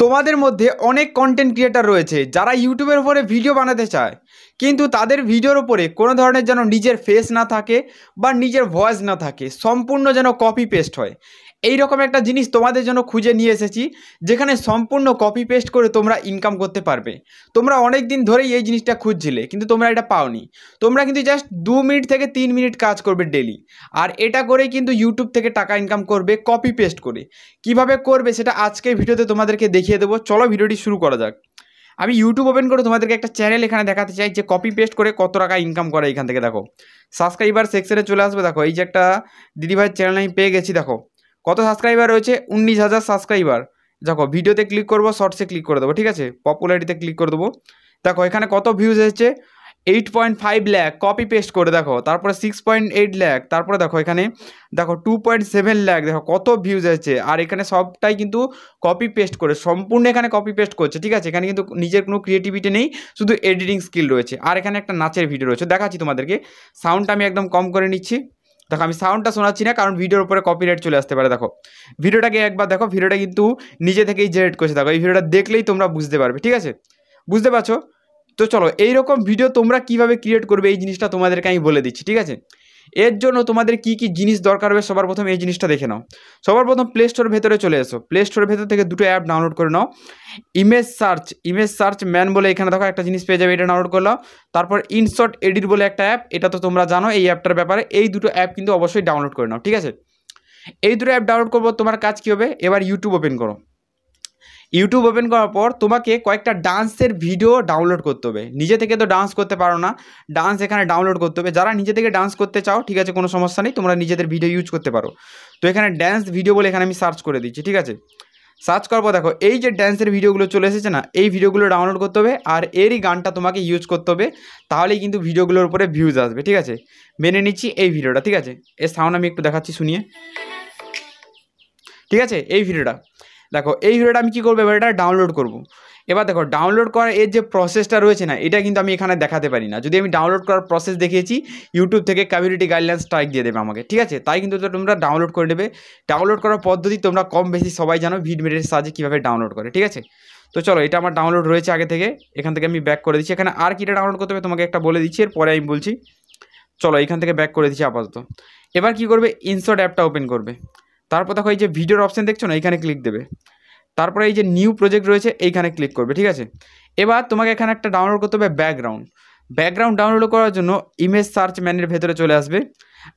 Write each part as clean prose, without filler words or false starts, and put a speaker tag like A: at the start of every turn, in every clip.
A: তোমাদের মধ্যে অনেক কন্টেন্ট ক্রিয়েটার রয়েছে যারা ইউটিউবের উপরে ভিডিও বানাতে চায়, কিন্তু তাদের ভিডিওর উপরে কোনো ধরনের যেন নিজের ফেস না থাকে বা নিজের ভয়েস না থাকে, সম্পূর্ণ যেন কপি পেস্ট হয়। এই রকম একটা জিনিস তোমাদের জন্য খুঁজে নিয়ে এসেছি, যেখানে সম্পূর্ণ কপি পেস্ট করে তোমরা ইনকাম করতে পারবে। তোমরা অনেক দিন ধরেই এই জিনিসটা খুঁজছিলে, কিন্তু তোমরা এটা পাওনি। তোমরা কিন্তু জাস্ট 2 মিনিট থেকে 3 মিনিট কাজ করবে ডেলি, আর এটা করেই কিন্তু ইউটিউব থেকে টাকা ইনকাম করবে কপি পেস্ট করে। কিভাবে করবে সেটা আজকের ভিডিওতে তোমাদেরকে দেখিয়ে দেবো। চলো ভিডিওটি শুরু করা যাক। আমি ইউটিউব ওপেন করে তোমাদেরকে একটা চ্যানেল এখানে দেখাতে চাই যে কপি পেস্ট করে কত টাকা ইনকাম করে। এখান থেকে দেখো সাবস্ক্রাইবার সেকশনে চলে আসবে। দেখো এই যে একটা দিদিভাইয়ের চ্যানেল আমি পেয়ে গেছি। দেখো কত সাবস্ক্রাইবার রয়েছে, 19,000 সাবস্ক্রাইবার। দেখো ভিডিওতে ক্লিক করবো, শর্টসে ক্লিক করে দেবো, ঠিক আছে, পপুলারিটিতে ক্লিক করে দেবো। দেখো এখানে কত ভিউজ এসেছে, 8.5 লাখ কপি পেস্ট করে। দেখো তারপরে 6.8 লাখ, তারপরে দেখো এখানে দেখো 2.7 লাখ। দেখো কত ভিউজ এসেছে, আর এখানে সবটাই কিন্তু কপি পেস্ট করে, সম্পূর্ণ এখানে কপি পেস্ট করছে, ঠিক আছে। এখানে কিন্তু নিজের কোনো ক্রিয়েটিভিটি নেই, শুধু এডিটিং স্কিল রয়েছে। আর এখানে একটা নাচের ভিডিও রয়েছে, দেখাচ্ছি তোমাদেরকে। সাউন্ডটা আমি একদম কম করে নিচ্ছি। দেখো আমি সাউন্ডটা শোনাচ্ছি না, কারণ ভিডিওর উপরে কপিরাইট চলে আসতে পারে। দেখো ভিডিওটাকে একবার দেখো, ভিডিওটা কিন্তু নিজে থেকেই জেনারেট করছে। দেখো এই ভিডিওটা দেখলেই তোমরা বুঝতে পারবে, ঠিক আছে, বুঝতে পারছো? তো চলো এইরকম ভিডিও তোমরা কিভাবে ক্রিয়েট করবে এই জিনিসটা তোমাদেরকে আমি বলে দিচ্ছি, ঠিক আছে। এর জন্য তোমাদের কি কি জিনিস দরকার হবে, সবার প্রথম এই জিনিসটা দেখে নাও। সবার প্রথম প্লে স্টোরের ভেতরে চলে এসো। প্লে স্টোরের ভেতর থেকে দুটো অ্যাপ ডাউনলোড করে নাও। ইমেজ সার্চ ম্যান বলে এখানে দেখো একটা জিনিস পেয়ে যাবে, এটা ডাউনলোড করলাম। তারপর ইনশট এডিট বলে একটা অ্যাপ, এটা তো তোমরা জানো এই অ্যাপটার ব্যাপারে। এই দুটো অ্যাপ কিন্তু অবশ্যই ডাউনলোড করে নাও, ঠিক আছে। এই দুটো অ্যাপ ডাউনলোড করবো, তোমার কাজ কী হবে, এবার ইউটিউব ওপেন করো। ইউটিউব ওপেন করার পর তোমাকে কয়েকটা ডান্সের ভিডিও ডাউনলোড করতে হবে। নিজে থেকে তো ডান্স করতে পারো না, ডান্স এখানে ডাউনলোড করতে হবে। যারা নিজে থেকে ডান্স করতে চাও, ঠিক আছে, কোনো সমস্যা নেই, তোমরা নিজেদের ভিডিও ইউজ করতে পারো। তো এখানে ড্যান্স ভিডিও বলে এখানে আমি সার্চ করে দিচ্ছি, ঠিক আছে। সার্চ করার পর দেখো এই যে ড্যান্সের ভিডিওগুলো চলে এসেছে না, এই ভিডিওগুলো ডাউনলোড করতে হবে, আর এরই গানটা তোমাকে ইউজ করতে হবে, তাহলেই কিন্তু ভিডিওগুলোর উপরে ভিউজ আসবে, ঠিক আছে। মেনে নিচ্ছি এই ভিডিওটা, ঠিক আছে। এর সাউন্ড আমি একটু দেখাচ্ছি শুনিয়ে, ঠিক আছে। এই ভিডিওটা দেখো, এই ভিডিওটা আমি কী করবো, এবার এটা ডাউনলোড করব। এবার দেখো ডাউনলোড করার এর যে প্রসেসটা রয়েছে না, এটা কিন্তু আমি এখানে দেখাতে পারি না। যদি আমি ডাউনলোড করার প্রসেস দেখিয়েছি, ইউটিউব থেকে কমিউনিটি গাইডলাইন স্ট্রাইক দিয়ে দেবে আমাকে, ঠিক আছে। তাই কিন্তু তোমরা ডাউনলোড করে নেবে। ডাউনলোড করার পদ্ধতি তোমরা কম বেশি সবাই জানো, ভিডিওর সাহায্যে কীভাবে ডাউনলোড করে, ঠিক আছে। তো চলো এটা আমার ডাউনলোড রয়েছে আগে থেকে, এখান থেকে আমি ব্যাক করে দিচ্ছি। এখানে আর কিটা ডাউনলোড করতে হবে তোমাকে একটা বলে দিচ্ছি, এরপরে আমি বলছি। চলো এখান থেকে ব্যাক করে দিচ্ছি আপাতত। এবার কী করবে, ইনশট অ্যাপটা ওপেন করবে। তারপর দেখো এই যে ভিডিওর অপশান দেখছো না, এখানে ক্লিক দেবে। তারপরে এই যে নিউ প্রজেক্ট রয়েছে এইখানে ক্লিক করবে, ঠিক আছে। এবার তোমাকে এখানে একটা ডাউনলোড করতে হবে ব্যাকগ্রাউন্ড ডাউনলোড করার জন্য ইমেজ সার্চ ম্যানের ভেতরে চলে আসবে।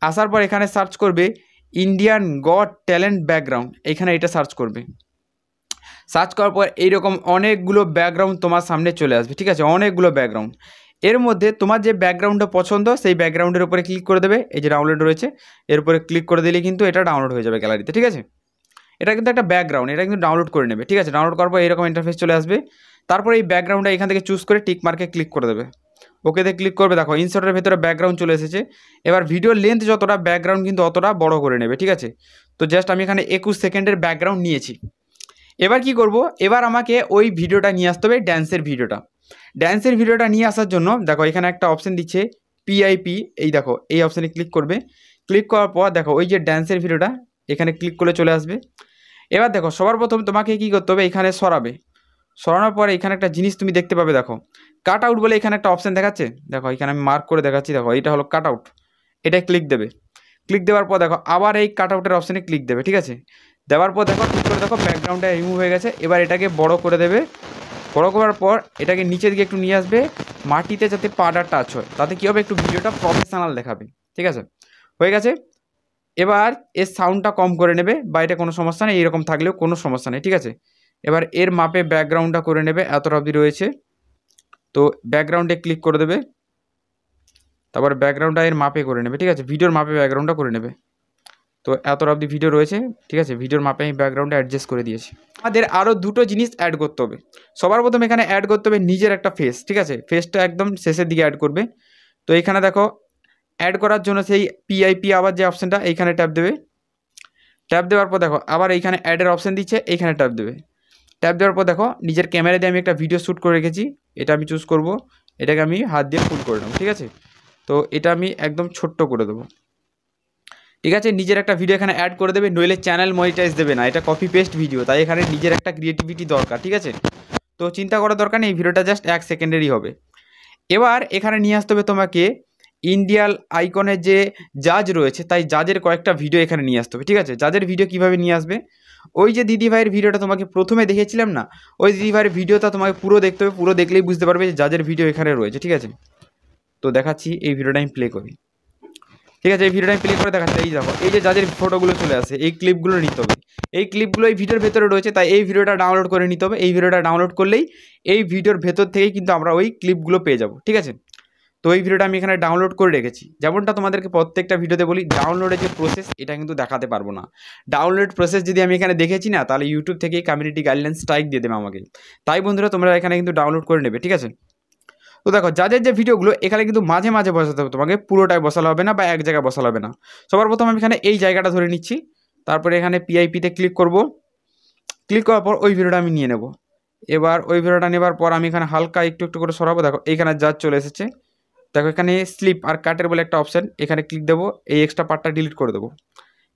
A: আসার পর এখানে সার্চ করবে ইন্ডিয়ান গড ট্যালেন্ট ব্যাকগ্রাউন্ড, এখানে এটা সার্চ করবে। সার্চ করার পর এইরকম অনেকগুলো ব্যাকগ্রাউন্ড তোমার সামনে চলে আসবে, ঠিক আছে, অনেকগুলো ব্যাকগ্রাউন্ড। এর মধ্যে তোমার যে ব্যাকগ্রাউন্ডটা পছন্দ সেই ব্যাকগ্রাউন্ডের উপরে ক্লিক করে দেবে। এই যে ডাউনলোড রয়েছে এর উপরে ক্লিক করে দিলে কিন্তু এটা ডাউনলোড হয়ে যাবে গ্যালারিতে, ঠিক আছে। এটা কিন্তু একটা ব্যাকগ্রাউন্ড, এটা কিন্তু ডাউনলোড করে নেবে, ঠিক আছে। ডাউনলোড করার পর এরকম ইন্টারফেস চলে আসবে। তারপরে এই ব্যাকগ্রাউন্ডটা এখান থেকে চুজ করে টিক মার্কে ক্লিক করে দেবে, ওকেতে ক্লিক করবে। দেখো ইনশটের ভেতরে ব্যাকগ্রাউন্ড চলে এসেছে। এবার ভিডিওর লেন্থ যতটা, ব্যাকগ্রাউন্ড কিন্তু অতটা বড় করে নেবে, ঠিক আছে। তো জাস্ট আমি এখানে 21 সেকেন্ডের ব্যাকগ্রাউন্ড নিয়েছি। এবার কি করব, এবার আমাকে ওই ভিডিওটা নিয়ে আসতে হবে, ড্যান্সের ভিডিওটা নিয়ে আসার জন্য দেখো এখানে একটা অপশান দিচ্ছে পিআইপি, এই দেখো এই অপশানে ক্লিক করবে। ক্লিক করার পর দেখো ওই যে ড্যান্সের ভিডিওটা এখানে ক্লিক করলে চলে আসবে। এবার দেখো সবার প্রথম তোমাকে কী করতে হবে, এখানে সরানোর পরে এখানে একটা জিনিস তুমি দেখতে পাবে। দেখো কাট আউট বলে এখানে একটা অপশান দেখাচ্ছে। দেখো এখানে আমি মার্ক করে দেখাচ্ছি। দেখো এটা হলো কাট আউট, এটাই ক্লিক দেবে। ক্লিক দেওয়ার পর দেখো আবার এই কাট আউটের অপশানে ক্লিক দেবে, ঠিক আছে। দেওয়ার পর দেখো ঠিক করে দেখো ব্যাকগ্রাউন্ডটা রিমুভ হয়ে গেছে। এবার এটাকে বড় করে দেবে। বড় করার পর এটাকে নিচের দিকে একটু নিয়ে আসবে, মাটিতে যাতে পাটা টাচ হয়, তাতে কী হবে, একটু ভিডিওটা প্রফেশনাল দেখাবে, ঠিক আছে। হয়ে গেছে। এবার এর সাউন্ডটা কম করে নেবে, বা এটা কোনো সমস্যা নেই, এরকম থাকলেও কোনো সমস্যা নেই, ঠিক আছে। এবার এর মাপে ব্যাকগ্রাউন্ডটা করে নেবে, এতটা অবধি রয়েছে। তো ব্যাকগ্রাউন্ডে ক্লিক করে দেবে, তারপর ব্যাকগ্রাউন্ডটা এর মাপে করে নেবে, ঠিক আছে, ভিডিওর মাপে ব্যাকগ্রাউন্ডটা করে নেবে। তো এতটা অবধি ভিডিও রয়েছে, ঠিক আছে, ভিডিওর মাপে আমি ব্যাকগ্রাউন্ডে অ্যাডজাস্ট করে দিয়েছি। আমাদের আরও দুটো জিনিস অ্যাড করতে হবে। সবার প্রথম এখানে অ্যাড করতে হবে নিজের একটা ফেস, ঠিক আছে। ফেসটা একদম শেষের দিকে অ্যাড করবে। তো এখানে দেখো অ্যাড করার জন্য সেই পিআইপি আবার যে অপশানটা এইখানে ট্যাপ দেবে। ট্যাপ দেওয়ার পর দেখো আবার এইখানে অ্যাডের অপশান দিচ্ছে, এইখানে ট্যাপ দেবে। ট্যাপ দেওয়ার পর দেখো নিজের ক্যামেরা দিয়ে আমি একটা ভিডিও শ্যুট করে রেখেছি, এটা আমি চুজ করব। এটাকে আমি হাত দিয়ে ফুল করে নেব, ঠিক আছে। তো এটা আমি একদম ছোট্ট করে দেবো, ঠিক আছে, নিজের একটা ভিডিও এখানে অ্যাড করে দেবে, নইলে চ্যানেল মনিটাইজ দেবে না, এটা কপি পেস্ট ভিডিও, তাই এখানে নিজের একটা ক্রিয়েটিভিটি দরকার। ঠিক আছে, তো চিন্তা করার দরকার নেই, এই ভিডিওটা জাস্ট 1 সেকেন্ডেরই হবে। এবার এখানে নিয়ে আসতে হবে তোমাকে ইন্ডিয়াল আইকনের যে জাজ রয়েছে, তাই জাজের কয়েকটা ভিডিও এখানে নিয়ে আসতে হবে। ঠিক আছে, জাজের ভিডিও কীভাবে নিয়ে আসবে, ওই যে দিদিভাইয়ের ভিডিওটা তোমাকে প্রথমে দেখিয়েছিলাম না, ওই দিদিভাইয়ের ভিডিওটা তোমাকে পুরো দেখতে হবে, পুরো দেখলেই বুঝতে পারবে যে জাজের ভিডিও এখানে রয়েছে। ঠিক আছে, তো দেখাচ্ছি, এই ভিডিওটা আমি প্লে করি। ঠিক আছে, এই ভিডিওটা আমি প্লে করে দেখাচ্ছি। এই দেখো, এই যে যাদের ফটোগুলো চলে আসে, এই ক্লিপগুলো নিতে হবে, এই ক্লিপগুলো এই ভিডিওর ভেতরে রয়েছে, তাই এই ভিডিওটা ডাউনলোড করে নিতে হবে। এই ভিডিওটা ডাউনলোড করলেই এই ভিডিওর ভেতর থেকেই কিন্তু আমরা ওই ক্লিপগুলো পেয়ে যাব। ঠিক আছে, তো এই ভিডিওটা আমি এখানে ডাউনলোড করে রেখেছি। যেমনটা তোমাদেরকে প্রত্যেকটা ভিডিওতে বলি, ডাউনলোডের যে প্রসেস এটা কিন্তু দেখাতে পারবো না। ডাউনলোড প্রসেস যদি আমি এখানে দেখেছি না, তাহলে ইউটিউব থেকে কমিউনিটি গাইডলাইন স্ট্রাইক দিয়ে দেবে আমাকে। তাই বন্ধুরা, তোমরা এখানে কিন্তু ডাউনলোড করে নেবে। ঠিক আছে, তো দেখো, যাদের যে ভিডিওগুলো এখানে কিন্তু মাঝে মাঝে বসাতে হবে তোমাকে, পুরোটাই বসানো হবে না বা এক জায়গায় বসানো হবে না। সবার প্রথম আমি এখানে এই জায়গাটা ধরে নিচ্ছি, তারপরে এখানে পিআইপিতে ক্লিক করব। ক্লিক করার পর ওই ভিডিওটা আমি নিয়ে নেব। এবার ওই ভিডিওটা নেবার পর আমি এখানে হালকা একটু একটু করে সরাবো। দেখো, এইখানে জাজ চলে এসেছে। দেখো, এখানে স্লিপ আর কাটের বলে একটা অপশান, এখানে ক্লিক দেবো, এই এক্সট্রা পার্টটা ডিলিট করে দেবো।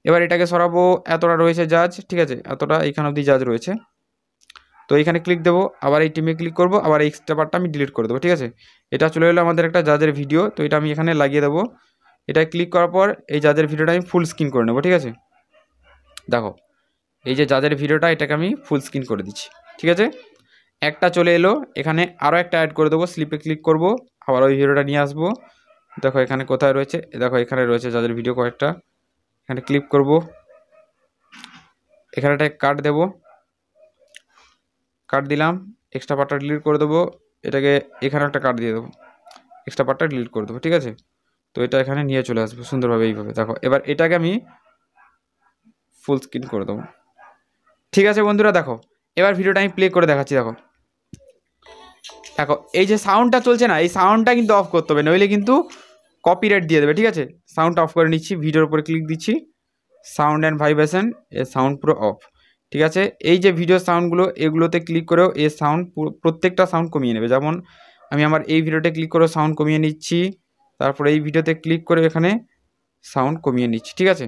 A: এবার এটাকে সরাবো, এতটা রয়েছে জাজ। ঠিক আছে, এতটা এখানে অবধি জাজ রয়েছে, তো এখানে ক্লিক দেবো, আবার এই টিমে ক্লিক করবো, আবার এই এক্সট্রা পার্টটা আমি ডিলিট করে দেবো। ঠিক আছে, এটা চলে এলো আমাদের একটা জাজের ভিডিও, তো এটা আমি এখানে লাগিয়ে দেবো। এটা ক্লিক করার পর এই জাজের ভিডিওটা আমি ফুল স্ক্রিন করে নেবো। ঠিক আছে, দেখো, এই যে জাজের ভিডিওটা, এটাকে আমি ফুল স্ক্রিন করে দিচ্ছি। ঠিক আছে, একটা চলে এলো, এখানে আরও একটা অ্যাড করে দেবো, স্লিপে ক্লিক করব, আবার ওই ভিডিওটা নিয়ে আসবো। দেখো এখানে কোথায় রয়েছে, দেখো এখানে রয়েছে জাজের ভিডিও কয়েকটা, এখানে ক্লিক করব, এখানে একটা কাট দেবো, কাট দিলাম, এক্সট্রা পার্টটা ডিলিট করে দেবো, এটাকে এখানে একটা কাট দিয়ে দেবো, এক্সট্রা পার্টটা ডিলিট করে দেবো। ঠিক আছে, তো এটা এখানে নিয়ে চলে আসবো সুন্দরভাবে এইভাবে। দেখো, এবার এটাকে আমি ফুল স্ক্রিন করে দেবো। ঠিক আছে বন্ধুরা, দেখো এবার ভিডিওটা আমি প্লে করে দেখাচ্ছি। দেখো দেখো, এই যে সাউন্ডটা চলছে না, এই সাউন্ডটা কিন্তু অফ করতে হবে, নইলে কিন্তু কপিরাইট দিয়ে দেবে। ঠিক আছে, সাউন্ডটা অফ করে নিচ্ছি, ভিডিওর উপরে ক্লিক দিচ্ছি, sound and vibration, a sound পুরো অফ। ঠিক আছে, এই যে ভিডিও সাউন্ডগুলো, এগুলোতে ক্লিক করেও এর সাউন্ড প্রত্যেকটা সাউন্ড কমিয়ে নেবে। যেমন আমি আমার এই ভিডিওতে ক্লিক করে সাউন্ড কমিয়ে নিচ্ছি, তারপরে এই ভিডিওতে ক্লিক করে এখানে সাউন্ড কমিয়ে নিচ্ছি। ঠিক আছে,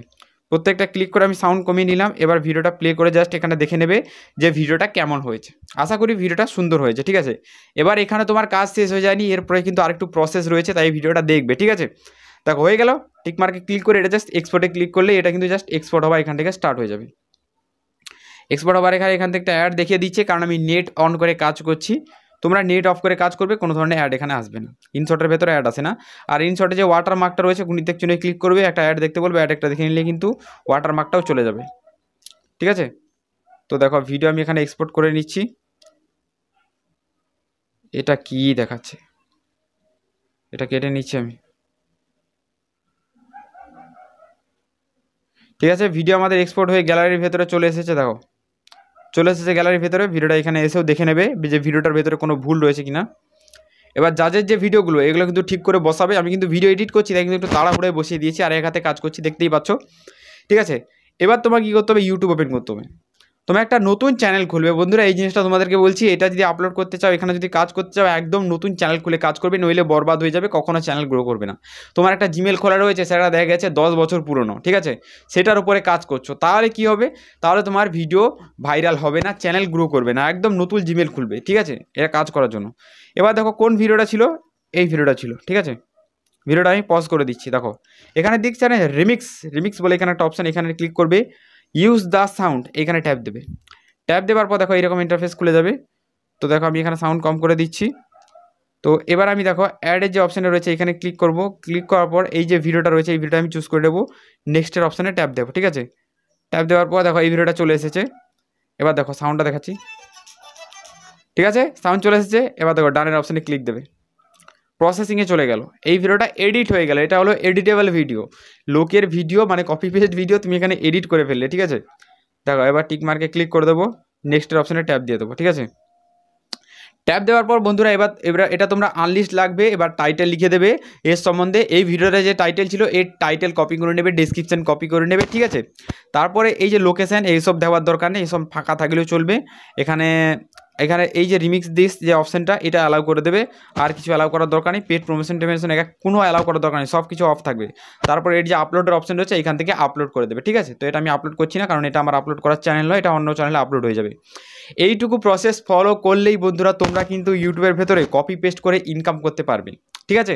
A: প্রত্যেকটা ক্লিক করে আমি সাউন্ড কমিয়ে নিলাম। এবার ভিডিওটা প্লে করে জাস্ট এখানে দেখে নেবে যে ভিডিওটা কেমন হয়েছে। আশা করি ভিডিওটা সুন্দর হয়েছে। ঠিক আছে, এবার এখানে তোমার কাজ শেষ হয়ে যায়নি, এরপরে কিন্তু আরেকটু প্রসেস রয়েছে, তাই ভিডিওটা দেখবে। ঠিক আছে, দেখো হয়ে গেল, টিকমার্কে ক্লিক করে এটা জাস্ট এক্সপোর্টে ক্লিক করলে এটা কিন্তু জাস্ট এক্সপোর্ট হওয়া এখান থেকে স্টার্ট হয়ে যাবে। এক্সপোর্ট হওয়ার এখান থেকে একটা অ্যাড দেখিয়ে দিচ্ছে, কারণ আমি নেট অন করে কাজ করছি। তোমরা নেট অফ করে কাজ করবে, কোনো ধরনের অ্যাড এখানে আসবে না, ইনশটের ভেতরে অ্যাড আসে না। আর ইনশটে যে ওয়াটার মার্কটা রয়েছে, গুণিতের চিহ্নে ক্লিক করবে, একটা অ্যাড দেখতে বলবে, অ্যাড একটা দেখে নিলে কিন্তু ওয়াটার মার্কটাও চলে যাবে। ঠিক আছে, তো দেখো ভিডিও আমি এখানে এক্সপোর্ট করে নিচ্ছি। এটা কি দেখাচ্ছে, এটা কেটে নিচ্ছি আমি। ঠিক আছে, ভিডিও আমাদের এক্সপোর্ট হয়ে গ্যালারির ভেতরে চলে এসেছে। দেখো চলে এসেছে গ্যালারির ভেতরে, ভিডিওটা এখানে এসেও দেখে নেবে যে ভিডিওটার ভেতরে কোনো ভুল রয়েছে কিনা। এবার জাজের যে ভিডিওগুলো, এগুলো কিন্তু ঠিক করে বসাবে। আমি কিন্তু ভিডিও এডিট করছি, তাই কিন্তু একটু তাড়াহুড়োয় বসিয়ে দিয়েছি, আর এক হাতে কাজ করছি, দেখতেই পাচ্ছ। ঠিক আছে, এবার তোমাকে কী করতে হবে, ইউটিউব ওপেন করতে হবে। তোমরা একটা নতুন চ্যানেল খুলবে বন্ধুরা, এই জিনিসটা তোমাদেরকে বলছি। এটা যদি আপলোড করতে চাও, এখানে যদি কাজ করতে চাও, একদম নতুন চ্যানেল খুলে কাজ করবে, নইলে বরবাদ হয়ে যাবে, কখনো চ্যানেল গ্রো করবে না। তোমার একটা জিমেল খোলা রয়েছে, সেটা দেখা গেছে 10 বছর পুরনো। ঠিক আছে, সেটার উপরে কাজ করছো, তাহলে কি হবে, তাহলে তোমার ভিডিও ভাইরাল হবে না, চ্যানেল গ্রো করবে না। একদম নতুন জিমেল খুলবে। ঠিক আছে, এটা কাজ করার জন্য। এবার দেখো কোন ভিডিওটা ছিল, এই ভিডিওটা ছিল। ঠিক আছে, ভিডিওটা আমি পজ করে দিচ্ছি। দেখো এখানে দেখছে না রিমিক্স বলে এখানে একটা অপশান, এখানে ক্লিক করবে, ইউজ দ্য সাউন্ড, এখানে ট্যাপ দেবে। ট্যাপ দেওয়ার পর দেখো এরকম ইন্টারফেস খুলে যাবে। তো দেখো আমি এখানে সাউন্ড কম করে দিচ্ছি। তো এবার আমি দেখো অ্যাডের যে অপশানটা রয়েছে, এখানে ক্লিক করব। ক্লিক করার পর এই যে ভিডিওটা রয়েছে, এই ভিডিওটা আমি চুজ করে দেবো, নেক্সটের অপশানে ট্যাপ দেবো। ঠিক আছে, ট্যাপ দেওয়ার পর দেখো এই ভিডিওটা চলে এসেছে। এবার দেখো সাউন্ডটা দেখাচ্ছি। ঠিক আছে, সাউন্ড চলে এসেছে। এবার দেখো ডানের অপশানে ক্লিক দেবে, প্রসেসিংয়ে চলে গেল, এই ভিডিওটা এডিট হয়ে গেল। এটা হলো এডিটেবল ভিডিও, লোকের ভিডিও মানে কপি পেস্ট ভিডিও তুমি এখানে এডিট করে ফেললে। ঠিক আছে, দেখো এবার টিক মার্কে ক্লিক করে দেবো, নেক্সটের অপশানে ট্যাপ দিয়ে দেবো। ঠিক আছে, ট্যাপ দেওয়ার পর বন্ধুরা এবার এটা তোমরা আনলিস্ট লাগবে। এবার টাইটেল লিখে দেবে এর সম্বন্ধে, এই ভিডিওটা যে টাইটেল ছিল এর টাইটেল কপি করে নেবে, ডেসক্রিপশন কপি করে নেবে। ঠিক আছে, তারপরে এই যে লোকেশান, এইসব দেওয়ার দরকার নেই, এইসব ফাঁকা থাকলেও চলবে। এখানে এখানে এই যে রিমিক্স দিস যে অপশানটা এটা অ্যালাউ করে দেবে, আর কিছু অ্যালাউ করার দরকার নেই। পেড প্রমোশন টেমোশন কোনো অ্যালাউ করার দরকার নেই, সব কিছু অফ থাকবে। তারপর এর যে আপলোডের অপশন রয়েছে এখান থেকে আপলোড করে দেবে, ঠিক আছে। তো এটা আমি আপলোড করছি না, কারণ এটা আমার আপলোড করার চ্যানেল নয়, এটা অন্য চ্যানেলে আপলোড হয়ে যাবে। এইটুকু প্রসেস ফলো করলেই বন্ধুরা তোমরা কিন্তু ইউটিউবের ভেতরে কপি পেস্ট করে ইনকাম করতে পারবে, ঠিক আছে।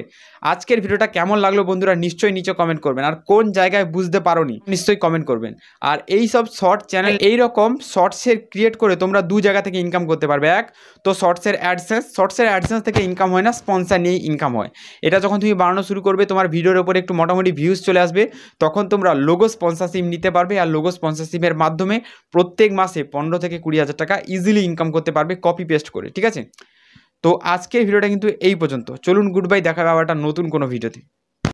A: আজকের ভিডিওটা কেমন লাগলো বন্ধুরা নিশ্চয়ই নিচে কমেন্ট করবেন, আর কোন জায়গায় বুঝতে পারোনি নিশ্চয়ই কমেন্ট করবেন। আর এই সব শর্ট চ্যানেল এইরকম শর্টসের ক্রিয়েট করে তোমরা দু জায়গা থেকে ইনকাম করতে পারবে। এক তো শর্টসের অ্যাডসেন্স থেকে ইনকাম হয় না, স্পন্সার নিয়ে ইনকাম হয়। এটা যখন তুমি বানানো শুরু করবে, তোমার ভিডিওর উপরে একটু মোটামুটি ভিউজ চলে আসবে, তখন তোমরা লোগো স্পন্সরশিপ নিতে পারবে। আর লোগো স্পন্সরশিপের মাধ্যমে প্রত্যেক মাসে 15 থেকে 20,000 টাকা ইজিলি ইনকাম করতে পারবে কপি পেস্ট করে, ঠিক আছে। তো আজকের ভিডিওটা কিন্তু এই পর্যন্ত। চলুন গুড বাই, দেখা হবে আবার একটা নতুন কোনো ভিডিওতে।